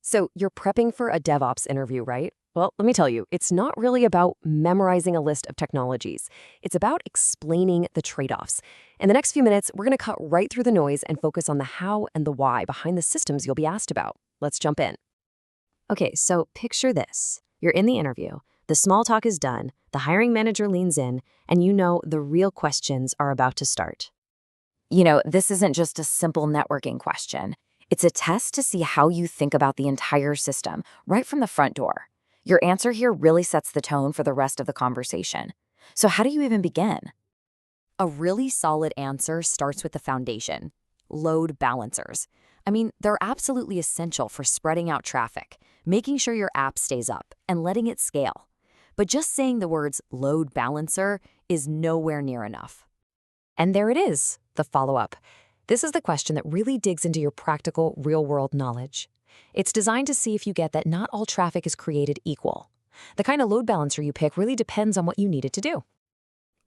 So you're prepping for a DevOps interview, right? Well, let me tell you, it's not really about memorizing a list of technologies. It's about explaining the trade-offs. In the next few minutes, we're going to cut right through the noise and focus on the how and the why behind the systems you'll be asked about. Let's jump in. Okay, so picture this. You're in the interview. The small talk is done, the hiring manager leans in, and you know the real questions are about to start. This isn't just a simple networking question. It's a test to see how you think about the entire system right from the front door. Your answer here really sets the tone for the rest of the conversation. So how do you even begin? A really solid answer starts with the foundation: load balancers. They're absolutely essential for spreading out traffic, making sure your app stays up, and letting it scale. But just saying the words load balancer is nowhere near enough. And there it is, the follow-up. This is the question that really digs into your practical, real-world knowledge. It's designed to see if you get that not all traffic is created equal. The kind of load balancer you pick really depends on what you need it to do.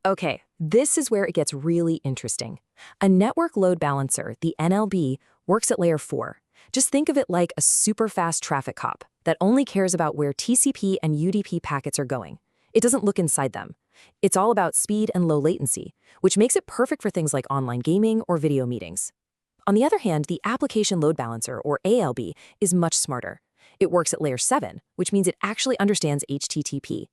Okay, this is where it gets really interesting. A network load balancer, the NLB, works at layer 4. Just think of it like a super fast traffic cop that only cares about where TCP and UDP packets are going. It doesn't look inside them. It's all about speed and low latency, which makes it perfect for things like online gaming or video meetings. On the other hand, the application load balancer, or ALB, is much smarter. It works at layer 7, which means it actually understands HTTP.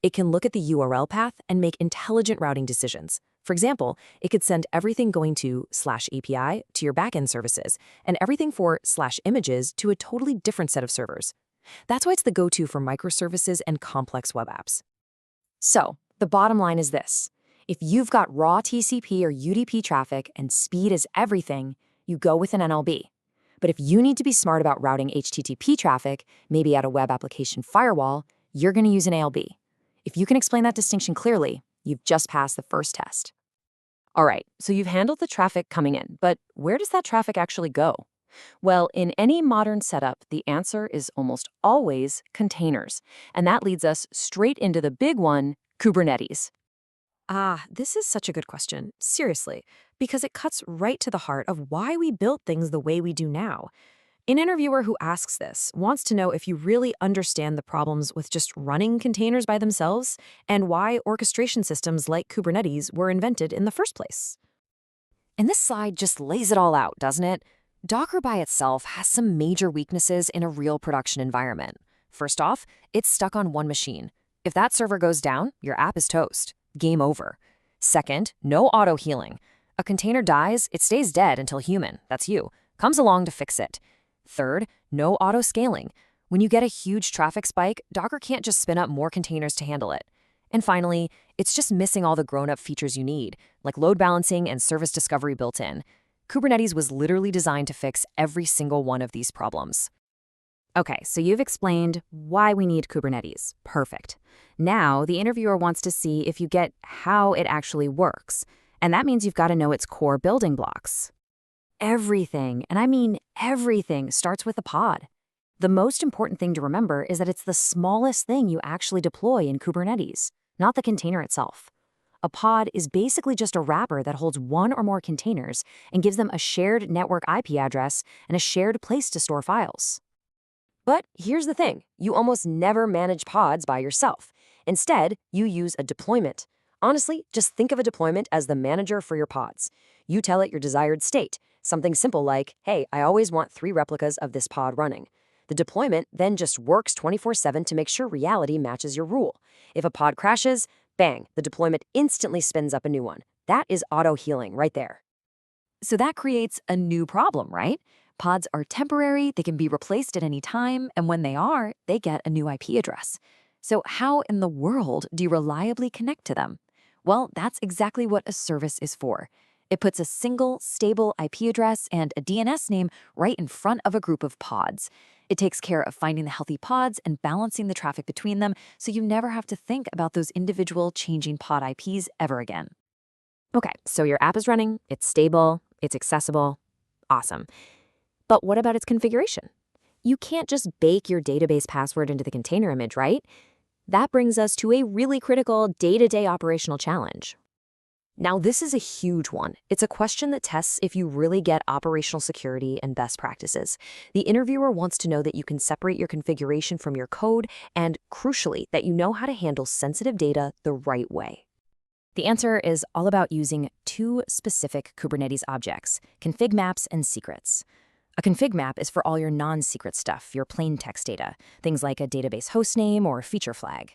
It can look at the URL path and make intelligent routing decisions. For example, it could send everything going to /API to your backend services and everything for /images to a totally different set of servers. That's why it's the go-to for microservices and complex web apps. So, the bottom line is this. If you've got raw TCP or UDP traffic and speed is everything, you go with an NLB. But if you need to be smart about routing HTTP traffic, maybe at a web application firewall, you're going to use an ALB. If you can explain that distinction clearly, you've just passed the first test. All right, so you've handled the traffic coming in, but where does that traffic actually go? Well, in any modern setup, the answer is almost always containers. And that leads us straight into the big one, Kubernetes. This is such a good question, seriously, because it cuts right to the heart of why we built things the way we do now. An interviewer who asks this wants to know if you really understand the problems with just running containers by themselves and why orchestration systems like Kubernetes were invented in the first place. And this slide just lays it all out, doesn't it? Docker by itself has some major weaknesses in a real production environment. First off, it's stuck on one machine. If that server goes down, your app is toast. Game over. Second, no auto-healing. A container dies, it stays dead until human, that's you, comes along to fix it. Third, no auto-scaling. When you get a huge traffic spike, Docker can't just spin up more containers to handle it. And finally, it's just missing all the grown-up features you need, like load balancing and service discovery built in. Kubernetes was literally designed to fix every single one of these problems. Okay, so you've explained why we need Kubernetes. Perfect. Now, the interviewer wants to see if you get how it actually works. And that means you've got to know its core building blocks. Everything, and I mean everything, starts with a pod. The most important thing to remember is that it's the smallest thing you actually deploy in Kubernetes, not the container itself. A pod is basically just a wrapper that holds one or more containers and gives them a shared network IP address and a shared place to store files. But here's the thing, you almost never manage pods by yourself. Instead, you use a deployment. Honestly, just think of a deployment as the manager for your pods. You tell it your desired state, something simple like, hey, I always want 3 replicas of this pod running. The deployment then just works 24/7 to make sure reality matches your rule. If a pod crashes, bang, the deployment instantly spins up a new one. That is auto-healing right there. So that creates a new problem, right? Pods are temporary, they can be replaced at any time, and when they are, they get a new IP address. So how in the world do you reliably connect to them? Well, that's exactly what a service is for. It puts a single, stable IP address and a DNS name right in front of a group of pods. It takes care of finding the healthy pods and balancing the traffic between them so you never have to think about those individual changing pod IPs ever again. Okay, so your app is running, it's stable, it's accessible. Awesome. But what about its configuration? You can't just bake your database password into the container image, right? That brings us to a really critical day-to-day operational challenge. Now, this is a huge one. It's a question that tests if you really get operational security and best practices. The interviewer wants to know that you can separate your configuration from your code and, crucially, that you know how to handle sensitive data the right way. The answer is all about using two specific Kubernetes objects, config maps and secrets. A config map is for all your non-secret stuff, your plain text data, things like a database hostname or feature flag.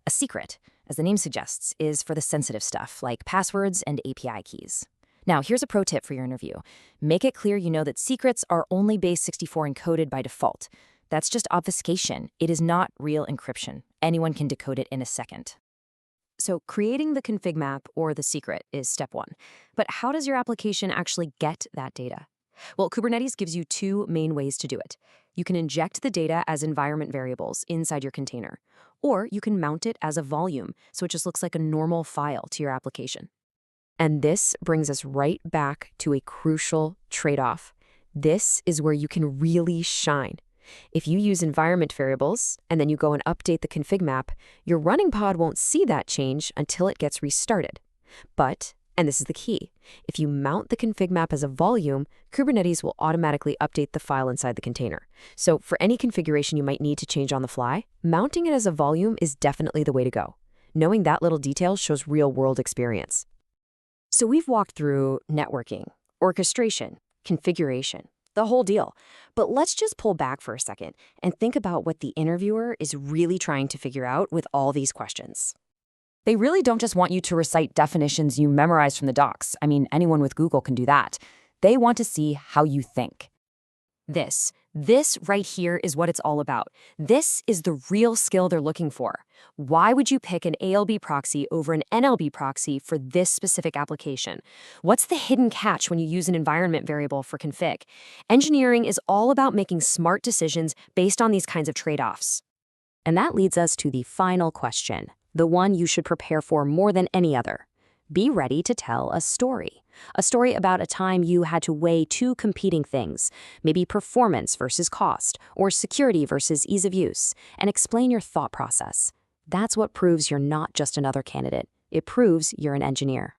A secret, as the name suggests, is for the sensitive stuff like passwords and API keys. Now, here's a pro tip for your interview. Make it clear you know that secrets are only base 64 encoded by default. That's just obfuscation. It is not real encryption. Anyone can decode it in a second. So creating the config map or the secret is step one. But how does your application actually get that data? Well, Kubernetes gives you two main ways to do it. You can inject the data as environment variables inside your container, or you can mount it as a volume, so it just looks like a normal file to your application. And this brings us right back to a crucial trade-off. This is where you can really shine. If you use environment variables and then you go and update the config map, your running pod won't see that change until it gets restarted. But, and this is the key, if you mount the config map as a volume, Kubernetes will automatically update the file inside the container. So for any configuration you might need to change on the fly, mounting it as a volume is definitely the way to go. Knowing that little detail shows real-world experience. So we've walked through networking, orchestration, configuration, the whole deal. But let's just pull back for a second and think about what the interviewer is really trying to figure out with all these questions. They really don't just want you to recite definitions you memorized from the docs. I mean, anyone with Google can do that. They want to see how you think. This right here is what it's all about. This is the real skill they're looking for. Why would you pick an ALB proxy over an NLB proxy for this specific application? What's the hidden catch when you use an environment variable for config? Engineering is all about making smart decisions based on these kinds of trade-offs. And that leads us to the final question, the one you should prepare for more than any other. Be ready to tell a story about a time you had to weigh two competing things, maybe performance versus cost, or security versus ease of use, and explain your thought process. That's what proves you're not just another candidate. It proves you're an engineer.